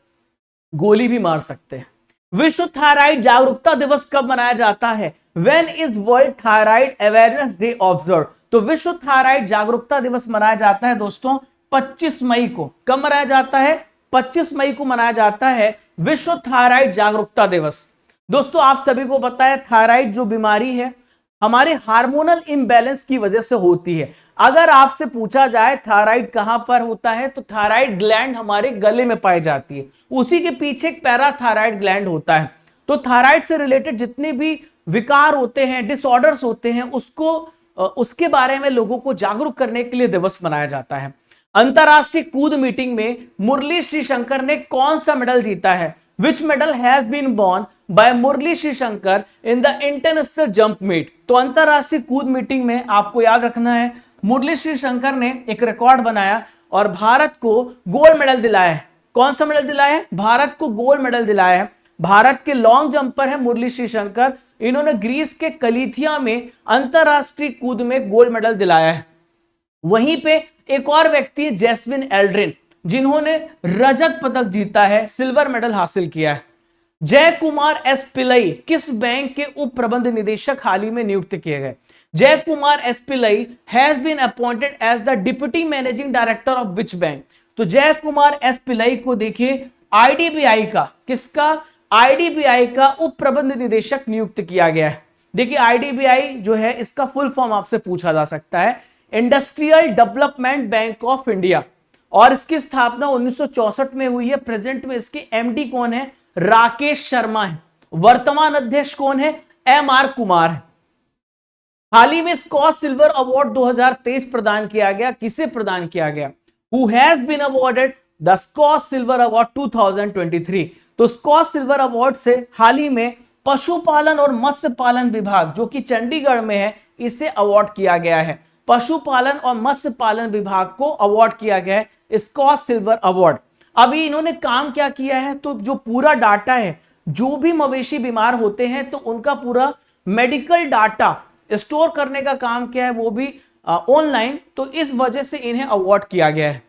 Speaker 1: गोली भी मार सकते हैं। विश्व थायराइड जागरूकता दिवस कब मनाया जाता है? When is world thyroid awareness day observe? तो विश्व थायराइड जागरूकता दिवस मनाया जाता है दोस्तों 25 मई को। कब मनाया जाता है? 25 मई को मनाया जाता है विश्व थायराइड जागरूकता दिवस। दोस्तों आप सभी को पता है थायराइड जो बीमारी है, हमारे हार्मोनल इम्बैलेंस की वजह से होती है। अगर आपसे पूछा जाए थायराइड कहां पर होता है, तो थायराइड ग्लैंड हमारे गले में पाई जाती है, उसी के पीछे एक पैराथायराइड ग्लैंड होता है। तो थायराइड से रिलेटेड जितने भी विकार होते हैं, डिसऑर्डर्स होते हैं, उसके बारे में लोगों को जागरूक करने के लिए दिवस मनाया जाता है। अंतरराष्ट्रीय कूद मीटिंग में मुरली श्रीशंकर ने कौन सा मेडल जीता है? Which medal has been won by Murali Sreeshankar in the international jump meet? तो अंतरराष्ट्रीय कूद मीटिंग में आपको याद रखना है, मुरली श्रीशंकर ने एक रिकॉर्ड बनाया और भारत को गोल्ड मेडल दिलाया है। कौन सा मेडल दिलाया है? भारत को गोल्ड मेडल दिलाया है। भारत के लॉन्ग जंपर है मुरली श्रीशंकर, इन्होंने ग्रीस के कलिथिया में अंतरराष्ट्रीय कूद में गोल्ड मेडल दिलाया है। वहीं पे एक और व्यक्ति जैस्विन एल्ड्रिन, जिन्होंने रजत पदक जीता है, सिल्वर मेडल हासिल किया है। जय कुमार एस पिल्लई किस बैंक के उप प्रबंध निदेशक हाल ही में नियुक्त किए गए? Jai Kumar S Pillai has been appointed as the deputy managing director of which bank? तो जय कुमार एस पिल्लई को देखिए आईडीबीआई का, किसका? आईडीबीआई का उप प्रबंध निदेशक नियुक्त किया गया है। देखिए आईडीबीआई जो है, इसका फुल फॉर्म आपसे पूछा जा सकता है, industrial development bank of India, और इसकी स्थापना 1964 में हुई है। प्रेजेंट में इसके एमडी कौन है? राकेश शर्मा है। वर्तमान अध्यक्ष कौन है? एमआर कुमार है। हाल ही में स्कॉच सिल्वर अवार्ड 2023 प्रदान किया गया, किसे प्रदान किया गया? Who has been awarded the Skoch silver award 2023? तो स्कॉच सिल्वर अवार्ड से हाल ही में पशुपालन और मत्स्य पालन विभाग, जो कि चंडीगढ़ में है, इसे अवार्ड किया गया है। पशुपालन और मत्स्य पालन विभाग को अवार्ड किया गया है स्कॉच सिल्वर अवार्ड। अभी इन्होंने काम क्या किया है? तो जो पूरा डाटा है, जो भी मवेशी बीमार होते हैं तो उनका पूरा मेडिकल डाटा स्टोर करने का काम किया है, वो भी ऑनलाइन, तो इस वजह से इन्हें अवार्ड किया गया है।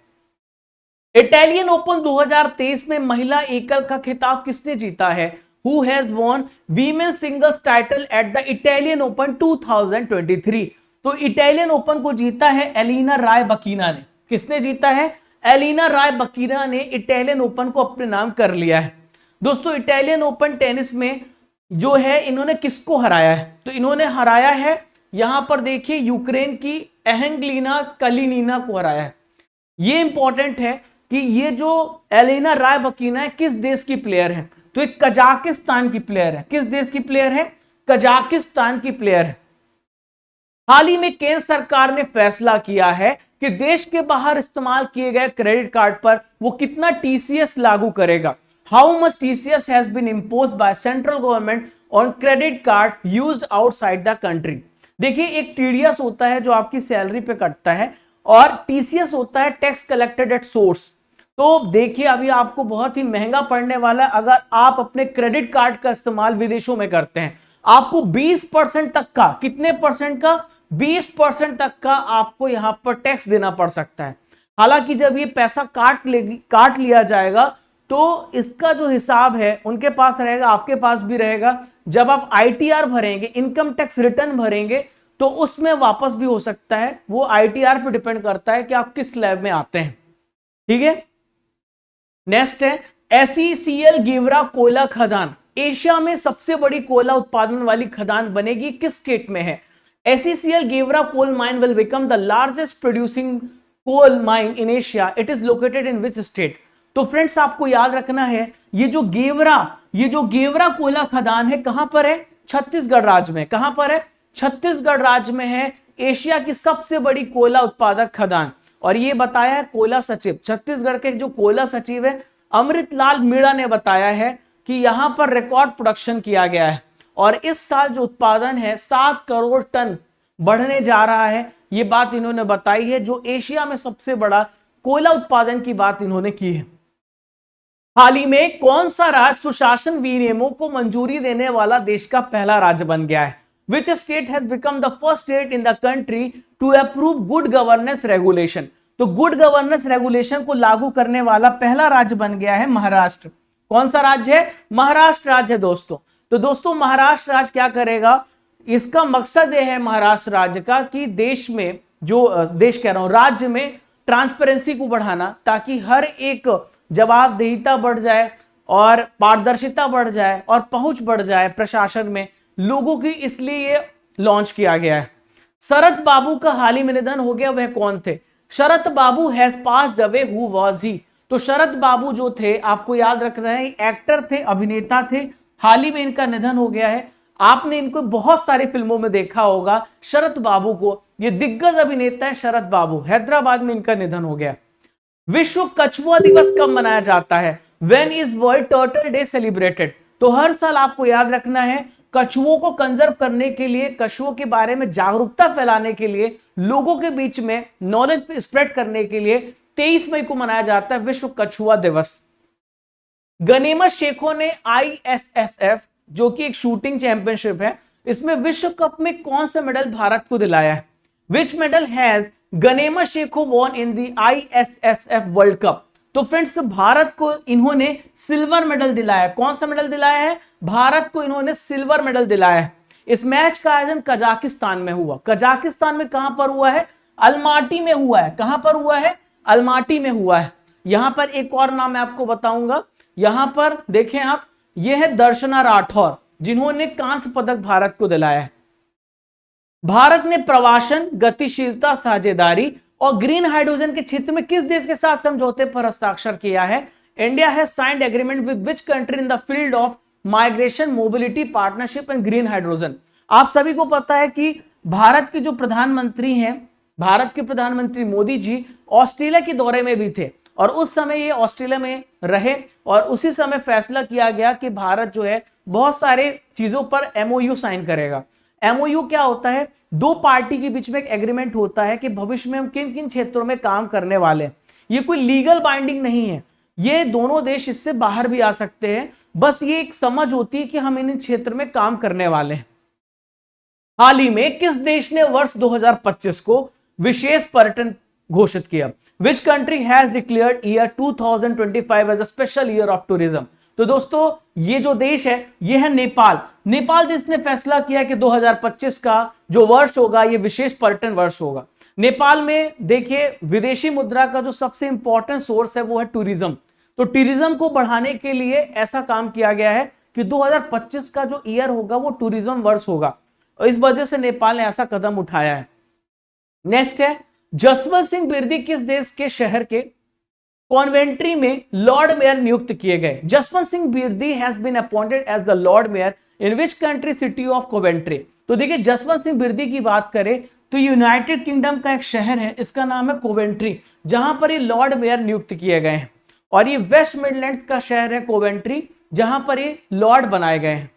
Speaker 1: इटालियन ओपन 2023 में महिला एकल का खिताब किसने जीता है? Who has won women's singles title at the Italian Open 2023? तो इटालियन ओपन को जीता है एलिना रायबकीना ने। किसने जीता है? एलिना रायबकीना ने इटालियन ओपन को अपने नाम कर लिया है। दोस्तों इटालियन ओपन टेनिस में जो है, इन्होंने किसको हराया है? तो इन्होंने हराया है, यहां पर देखिए, यूक्रेन की एहेंग्लिना कलिनिना को हराया है। ये इंपॉर्टेंट है कि ये जो एलिना रायबकीना है, किस देश की प्लेयर है? तो एक कजाकिस्तान की प्लेयर है। किस देश की प्लेयर है? कजाकिस्तान की प्लेयर है। हाल ही में केंद्र सरकार ने फैसला किया है कि देश के बाहर इस्तेमाल किए गए क्रेडिट कार्ड पर वो कितना टीसीएस लागू करेगा। How much TCS has been imposed by central government on credit card used outside the country? देखिए एक टीडीएस होता है जो आपकी सैलरी पे कटता है, और टीसीएस होता है टैक्स कलेक्टेड एट सोर्स। तो देखिए अभी आपको बहुत ही महंगा पड़ने वाला है अगर आप अपने क्रेडिट कार्ड का इस्तेमाल विदेशों में करते हैं। आपको 20% तक का, कितने परसेंट का? 20% तक का आपको यहां पर टैक्स देना पड़ सकता है। हालांकि जब ये पैसा काट लिया जाएगा तो इसका जो हिसाब है उनके पास रहेगा, आपके पास भी रहेगा। जब आप आईटीआर भरेंगे, इनकम टैक्स रिटर्न भरेंगे, तो उसमें वापस भी हो सकता है। वो आईटीआर पे डिपेंड करता है कि आप किस स्लैब में आते हैं। ठीक है, नेक्स्ट है एसईसीएल गेवरा कोयला खदान एशिया में सबसे बड़ी कोयला उत्पादन वाली खदान बनेगी, किस स्टेट में है? SECL Gevra coal mine will become the largest producing coal mine in Asia. It is located in which state? तो फ्रेंड्स आपको याद रखना है, ये जो गेवरा कोयला खदान है, कहां पर है? छत्तीसगढ़ राज्य में। कहां पर है? छत्तीसगढ़ राज्य में है एशिया की सबसे बड़ी कोयला उत्पादक खदान। और ये बताया है कोयला सचिव, छत्तीसगढ़ के जो कोयला सचिव है अमृतलाल मीणा ने बताया है कि यहां पर रिकॉर्ड प्रोडक्शन किया गया है, और इस साल जो उत्पादन है 7 करोड़ टन बढ़ने जा रहा है। ये बात इन्होंने बताई है, जो एशिया में सबसे बड़ा कोयला उत्पादन की बात इन्होंने की है। हाल ही में कौन सा राज्य सुशासन विनियमों को मंजूरी देने वाला देश का पहला राज्य बन गया है? Which state has become the first state in the country to approve good governance regulation? तो गुड गवर्नेंस रेगुलेशन को लागू करने वाला पहला राज्य बन गया है महाराष्ट्र। कौन सा राज्य है? महाराष्ट्र राज्य है दोस्तों। तो दोस्तों महाराष्ट्र राज्य क्या करेगा? इसका मकसद यह है महाराष्ट्र राज्य का कि देश में राज्य में ट्रांसपेरेंसी को बढ़ाना, ताकि हर एक जवाबदेहिता बढ़ जाए और पारदर्शिता बढ़ जाए और पहुंच बढ़ जाए प्रशासन में लोगों की। इसलिए ये लॉन्च किया गया है। शरत बाबू का हाल ही में निधन हो गया, वह कौन थे? Sharat Babu has passed away, who was he? तो शरत बाबू जो थे, आपको याद रखना है, एक्टर थे, अभिनेता थे, हाल ही में इनका निधन हो गया है। आपने इनको बहुत सारी फिल्मों में देखा होगा, शरत बाबू को। ये दिग्गज अभिनेता है शरत बाबू, हैदराबाद में इनका निधन हो गया। विश्व कछुआ दिवस कब मनाया जाता है? When is world turtle day celebrated? तो हर साल आपको याद रखना है, कछुओं को कंजर्व करने के लिए, कछुओं के बारे में जागरूकता फैलाने के लिए, लोगों के बीच में नॉलेज स्प्रेड करने के लिए 23 मई को मनाया जाता है विश्व कछुआ दिवस। गनीमत शेखों ने ISSF, जो कि एक शूटिंग चैंपियनशिप है, इसमें विश्व कप में कौन सा मेडल भारत को दिलाया है? Which medal has Ganemat Sekhon won in the ISSF world cup? तो फ्रेंड्स, भारत को इन्होंने सिल्वर मेडल दिलाया। कौन सा मेडल दिलाया है? भारत को इन्होंने सिल्वर मेडल दिलाया है। इस मैच का आयोजन कजाकिस्तान में हुआ। कजाकिस्तान में कहां पर हुआ है? अलमाटी में हुआ है। कहां पर हुआ है? अलमाटी में हुआ है। यहां पर एक और नाम मैं आपको बताऊंगा, यहां पर देखें आप, यह है दर्शना राठौर, जिन्होंने कांस्य पदक भारत को दिलाया है। भारत ने प्रवासन, गतिशीलता, साझेदारी और ग्रीन हाइड्रोजन के क्षेत्र में किस देश के साथ समझौते पर हस्ताक्षर किया है? India has signed agreement with which country in the field of migration, mobility, partnership and green hydrogen? आप सभी को पता है कि भारत के जो प्रधानमंत्री हैं, भारत के प्रधानमंत्री मोदी जी ऑस्ट्रेलिया के दौरे में भी थे, और उस समय ये ऑस्ट्रेलिया में रहे, और उसी समय फैसला किया गया कि भारत जो है बहुत सारे चीजों पर MOU साइन करेगा। MOU क्या होता है? दो पार्टी के बीच में एक एग्रीमेंट होता है कि भविष्य में हम किन किन क्षेत्रों में काम करने वाले हैं। ये कोई लीगल बाइंडिंग नहीं है, ये दोनों देश इससे बाहर भी आ सकते हैं, बस ये एक समझ होती है कि हम इन क्षेत्र में काम करने वाले हैं। हाल ही में किस देश ने वर्ष 2025 को विशेष पर्यटन घोषित किया? Which country has declared year 2025 as a special year of tourism? तो दोस्तों, ये जो देश है, ये है नेपाल। नेपाल देश ने फैसला किया कि 2025 का जो वर्ष होगा, ये विशेष पर्यटन वर्ष होगा। नेपाल में देखिए, विदेशी मुद्रा का जो सबसे इंपॉर्टेंट सोर्स है वो है टूरिज्म। तो टूरिज्म को बढ़ाने के लिए ऐसा काम किया गया है कि 2025 का जो ईयर होगा वो टूरिज्म वर्ष होगा, और इस वजह से नेपाल ने ऐसा कदम उठाया है। नेक्स्ट है, जसवंत सिंह बिरदी किस देश के शहर के कॉन्वेंट्री में लॉर्ड मेयर नियुक्त किए गए? Jaswant Singh Birdi has been appointed as the lord mayor in which country city of Coventry? तो देखिए, जसवंत सिंह बिरदी की बात करें तो यूनाइटेड किंगडम का एक शहर है, इसका नाम है कोवेंट्री, जहां पर ये लॉर्ड मेयर नियुक्त किए गए हैं। और ये वेस्ट मिडलैंड्स का शहर है कोवेंट्री, जहां पर ये लॉर्ड बनाए गए हैं।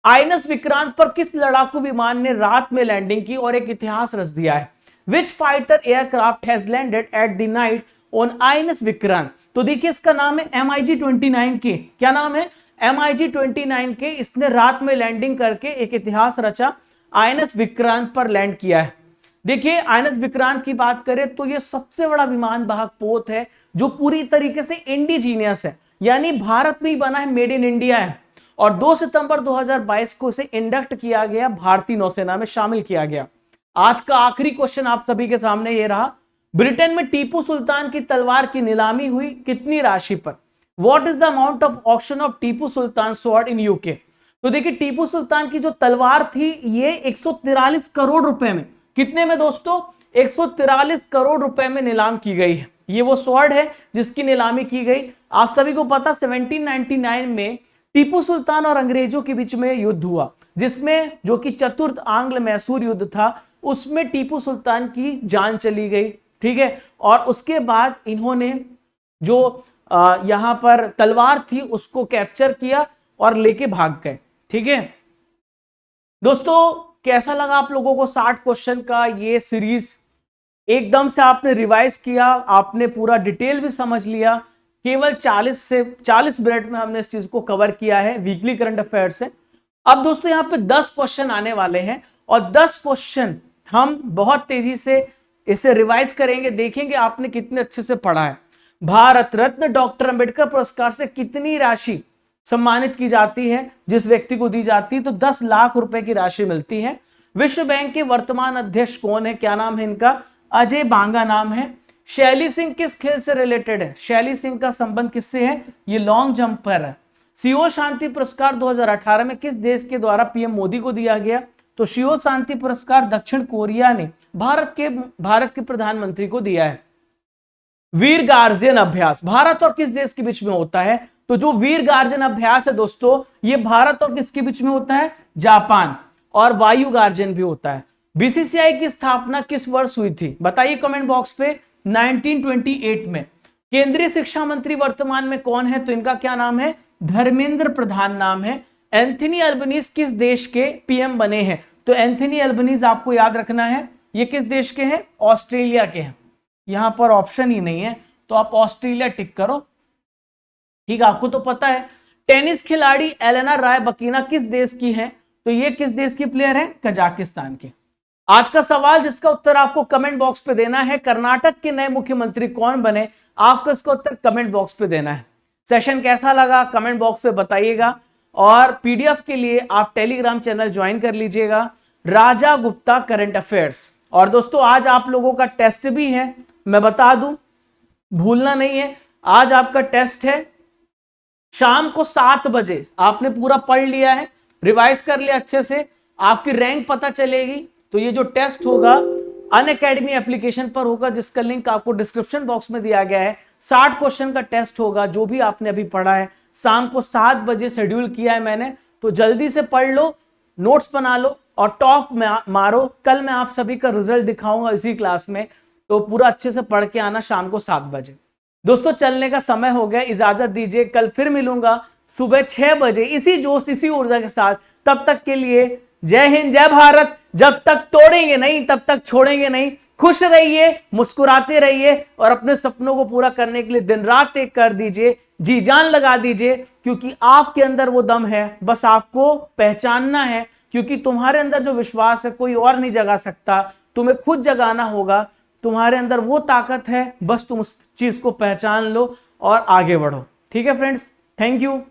Speaker 1: आईएनएस विक्रांत पर किस लड़ाकू विमान ने रात में लैंडिंग की और एक इतिहास रच दिया है? Which fighter aircraft has landed at the night on INS Vikrant? तो देखिए, इसका नाम है MiG-29 के। क्या नाम है? MiG-29 के। इसने रात में लैंडिंग करके एक इतिहास रचा, आईएनएस विक्रांत पर लैंड किया है। देखिए, आईएनएस विक्रांत की बात करें तो यह सबसे बड़ा विमान वाहक पोत है जो पूरी तरीके से इंडिजीनियस है, यानी भारत में ही बना है, मेड इन इंडिया है। और 2 सितंबर 2022 को इसे इंडक्ट किया गया, भारतीय नौसेना में शामिल किया गया। आज का आखिरी क्वेश्चन आप सभी के सामने ये रहा, ब्रिटेन में टीपू सुल्तान की तलवार की नीलामी हुई कितनी राशि पर? What is the amount of auction of Tipu Sultan sword in UK? तो देखिए, टीपू सुल्तान की जो तलवार थी, ये 143 करोड़ रुपए में, कितने में दोस्तों? 143 करोड़ रुपए में नीलाम की गई है। ये वो स्वॉर्ड है जिसकी नीलामी की गई। आप सभी को पता, 1799 में टीपू सुल्तान और अंग्रेजों के बीच में युद्ध हुआ, जिसमें जो कि चतुर्थ आंग्ल मैसूर युद्ध था, उसमें टीपू सुल्तान की जान चली गई। ठीक है, और उसके बाद इन्होंने जो यहां पर तलवार थी उसको कैप्चर किया और लेके भाग गए। ठीक है दोस्तों, कैसा लगा आप लोगों को 60 क्वेश्चन का ये सीरीज? एकदम से आपने रिवाइज किया, आपने पूरा डिटेल भी समझ लिया। केवल 40 मिनट में हमने इस चीज को कवर किया है वीकली करंट अफेयर से। अब दोस्तों, यहाँ पे 10 क्वेश्चन आने वाले हैं, और 10 क्वेश्चन हम बहुत तेजी से इसे रिवाइज करेंगे, देखेंगे आपने कितने अच्छे से पढ़ा है। भारत रत्न डॉक्टर अंबेडकर पुरस्कार से कितनी राशि सम्मानित की जाती है, जिस व्यक्ति को दी जाती है? तो 10 लाख रुपए की राशि मिलती है। विश्व बैंक के वर्तमान अध्यक्ष कौन है? क्या नाम है इनका? अजय बांगा नाम है। शैली सिंह किस खेल से रिलेटेड है? शैली सिंह का संबंध किससे है? ये लॉन्ग जंपर है। सीओ शांति पुरस्कार 2018 में किस देश के द्वारा पीएम मोदी को दिया गया? तो शिव शांति पुरस्कार दक्षिण कोरिया ने भारत के प्रधानमंत्री को दिया है। वीर गार्जियन अभ्यास भारत और किस देश के बीच में होता है? तो जो वीर गार्जियन अभ्यास है दोस्तों, ये भारत और किसके बीच में होता है? जापान। और वायु गार्जियन भी होता है। बीसीसीआई की स्थापना किस वर्ष हुई थी? बताइए कमेंट बॉक्स पे। 1928 में। केंद्रीय शिक्षा मंत्री वर्तमान में कौन है? तो इनका क्या नाम है? धर्मेंद्र प्रधान नाम है। एंथनी अल्बनीज किस देश के पीएम बने हैं? तो एंथनी अल्बनीज आपको याद रखना है, ये किस देश के हैं? ऑस्ट्रेलिया के हैं। यहां पर ऑप्शन ही नहीं है, तो आप ऑस्ट्रेलिया टिक करो। ठीक है, आपको तो पता है। टेनिस खिलाड़ी एलेना रायबकीना किस देश की है? तो ये किस देश की प्लेयर है? कजाकिस्तान के। आज का सवाल जिसका उत्तर आपको कमेंट बॉक्स पे देना है, कर्नाटक के नए मुख्यमंत्री कौन बने? आपको इसका उत्तर कमेंट बॉक्स पे देना है। सेशन कैसा लगा कमेंट बॉक्स पे बताइएगा। और पीडीएफ के लिए आप टेलीग्राम चैनल ज्वाइन कर लीजिएगा, राजा गुप्ता करंट अफेयर्स। और दोस्तों आज आप लोगों का टेस्ट भी है, मैं बता दूं, भूलना नहीं है। आज आपका टेस्ट है शाम को 7 बजे। आपने पूरा पढ़ लिया है, रिवाइज कर लिया अच्छे से, आपकी रैंक पता चलेगी। तो ये जो टेस्ट होगा अनअकैडमी एप्लीकेशन पर होगा, जिसका लिंक आपको डिस्क्रिप्शन बॉक्स में दिया गया है। 60 क्वेश्चन का टेस्ट होगा, जो भी आपने अभी पढ़ा है। शाम को 7 बजे शेड्यूल किया है मैंने, तो जल्दी से पढ़ लो, नोट्स बना लो और टॉप में मारो। कल मैं आप सभी का रिजल्ट दिखाऊंगा इसी क्लास में, तो पूरा अच्छे से पढ़ के आना शाम को 7 बजे। दोस्तों चलने का समय हो गया, इजाजत दीजिए। कल फिर मिलूंगा सुबह 6 बजे इसी जोश इसी ऊर्जा के साथ। तब तक के लिए जय हिंद, जय भारत। जब तक तोड़ेंगे नहीं तब तक छोड़ेंगे नहीं। खुश रहिए, मुस्कुराते रहिए और अपने सपनों को पूरा करने के लिए दिन रात एक कर दीजिए, जी जान लगा दीजिए, क्योंकि आपके अंदर वो दम है, बस आपको पहचानना है। क्योंकि तुम्हारे अंदर जो विश्वास है कोई और नहीं जगा सकता, तुम्हें खुद जगाना होगा। तुम्हारे अंदर वो ताकत है, बस तुम उस चीज को पहचान लो और आगे बढ़ो। ठीक है फ्रेंड्स, थैंक यू।